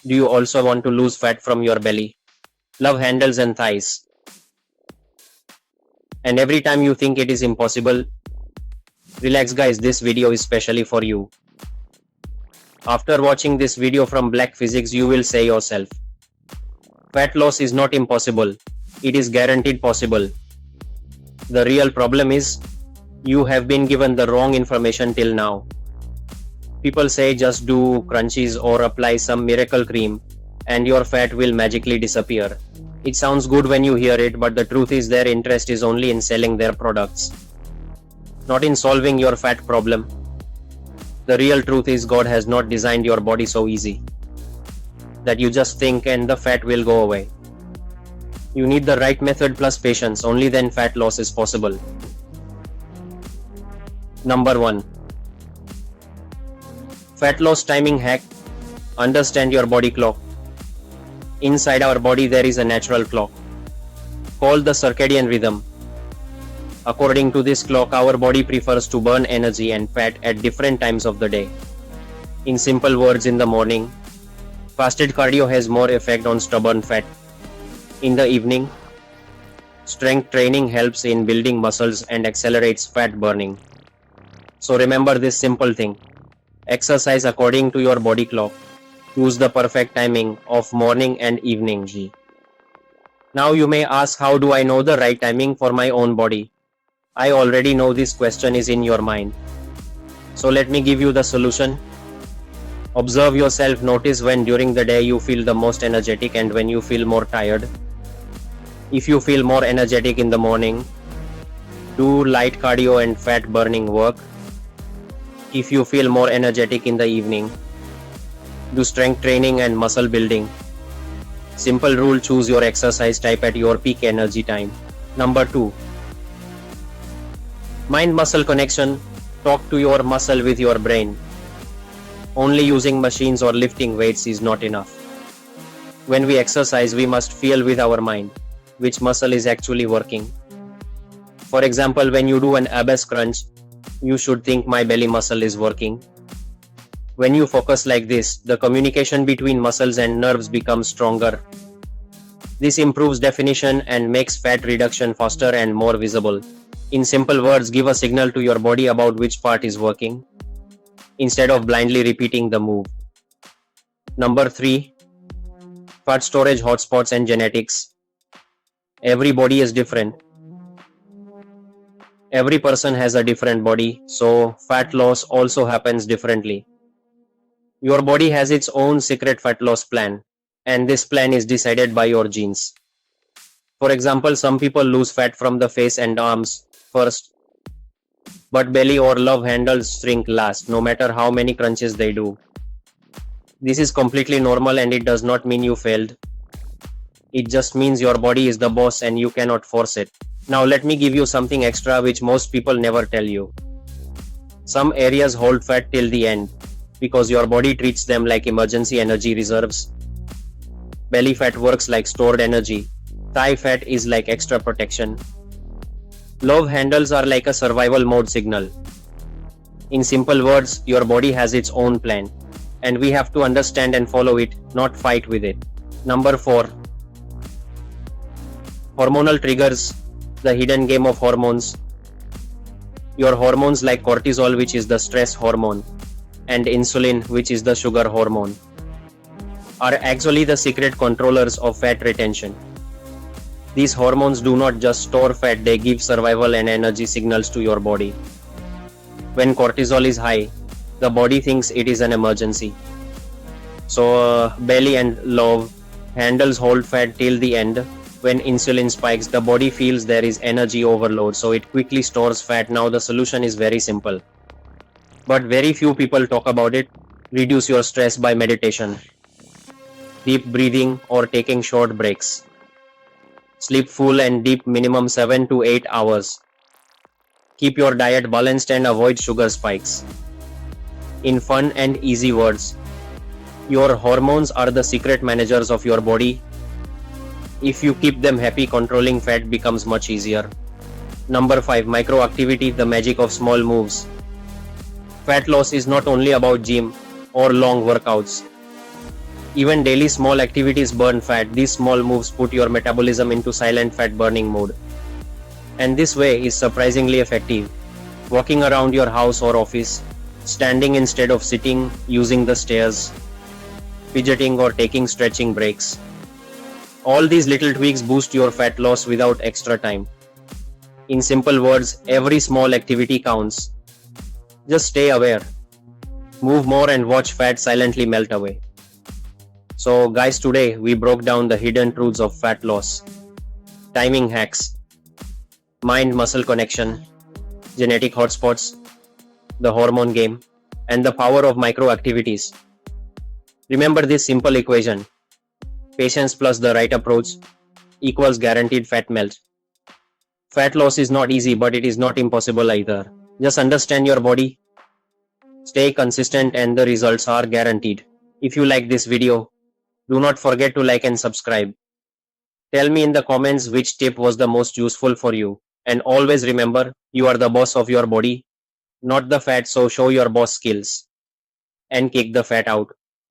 Do you also want to lose fat from your belly, love handles and thighs? And every time you think it is impossible, relax guys, this video is specially for you. After watching this video from Black Physics, you will say yourself, fat loss is not impossible, it is guaranteed possible. The real problem is, you have been given the wrong information till now. People say just do crunches or apply some miracle cream, and your fat will magically disappear. It sounds good when you hear it, but the truth is their interest is only in selling their products, not in solving your fat problem. The real truth is God has not designed your body so easy that you just think and the fat will go away. You need the right method plus patience, only then fat loss is possible. Number 1. Fat loss timing hack. Understand your body clock. Inside our body there is a natural clock called the circadian rhythm. According to this clock, our body prefers to burn energy and fat at different times of the day. In simple words, in the morning, fasted cardio has more effect on stubborn fat. In the evening, strength training helps in building muscles and accelerates fat burning. So remember this simple thing. Exercise according to your body clock. Choose the perfect timing of morning and evening. Now you may ask, how do I know the right timing for my own body? I already know this question is in your mind. So let me give you the solution. Observe yourself, notice when during the day you feel the most energetic and when you feel more tired. If you feel more energetic in the morning, do light cardio and fat burning work. If you feel more energetic in the evening, do strength training and muscle building. Simple rule, choose your exercise type at your peak energy time. Number 2. Mind-muscle connection. Talk to your muscle with your brain. Only using machines or lifting weights is not enough. When we exercise, we must feel with our mind which muscle is actually working. For example, when you do an abs crunch, you should think my belly muscle is working. When you focus like this, the communication between muscles and nerves becomes stronger. This improves definition and makes fat reduction faster and more visible. In simple words, give a signal to your body about which part is working, instead of blindly repeating the move. Number 3. Fat storage, hotspots and genetics. Every body is different. Every person has a different body, so fat loss also happens differently. Your body has its own secret fat loss plan, and this plan is decided by your genes. For example, some people lose fat from the face and arms first, but belly or love handles shrink last, no matter how many crunches they do. This is completely normal and it does not mean you failed. It just means your body is the boss and you cannot force it. Now let me give you something extra which most people never tell you. Some areas hold fat till the end, because your body treats them like emergency energy reserves. Belly fat works like stored energy. Thigh fat is like extra protection. Love handles are like a survival mode signal. In simple words, your body has its own plan, and we have to understand and follow it, not fight with it. Number 4. Hormonal triggers, the hidden game of hormones. Your hormones like cortisol, which is the stress hormone, and insulin, which is the sugar hormone, are actually the secret controllers of fat retention. These hormones do not just store fat, they give survival and energy signals to your body. When cortisol is high, the body thinks it is an emergency. So belly and love handles hold fat till the end. When insulin spikes, the body feels there is energy overload, so it quickly stores fat. Now the solution is very simple, but very few people talk about it. Reduce your stress by meditation, deep breathing, or taking short breaks. Sleep full and deep, minimum 7 to 8 hours. Keep your diet balanced and avoid sugar spikes. In fun and easy words, your hormones are the secret managers of your body. If you keep them happy, controlling fat becomes much easier. Number 5. Microactivity, the magic of small moves. Fat loss is not only about gym or long workouts. Even daily small activities burn fat. These small moves put your metabolism into silent fat burning mode. And this way is surprisingly effective. Walking around your house or office, standing instead of sitting, using the stairs, fidgeting or taking stretching breaks. All these little tweaks boost your fat loss without extra time. In simple words, every small activity counts. Just stay aware, move more and watch fat silently melt away. So guys, today we broke down the hidden truths of fat loss, timing hacks, mind-muscle connection, genetic hotspots, the hormone game, and the power of micro activities. Remember this simple equation: patience plus the right approach equals guaranteed fat melt. Fat loss is not easy, but it is not impossible either. Just understand your body, stay consistent, and the results are guaranteed. If you like this video, do not forget to like and subscribe. Tell me in the comments which tip was the most useful for you. And always remember, you are the boss of your body, not the fat, so show your boss skills and kick the fat out.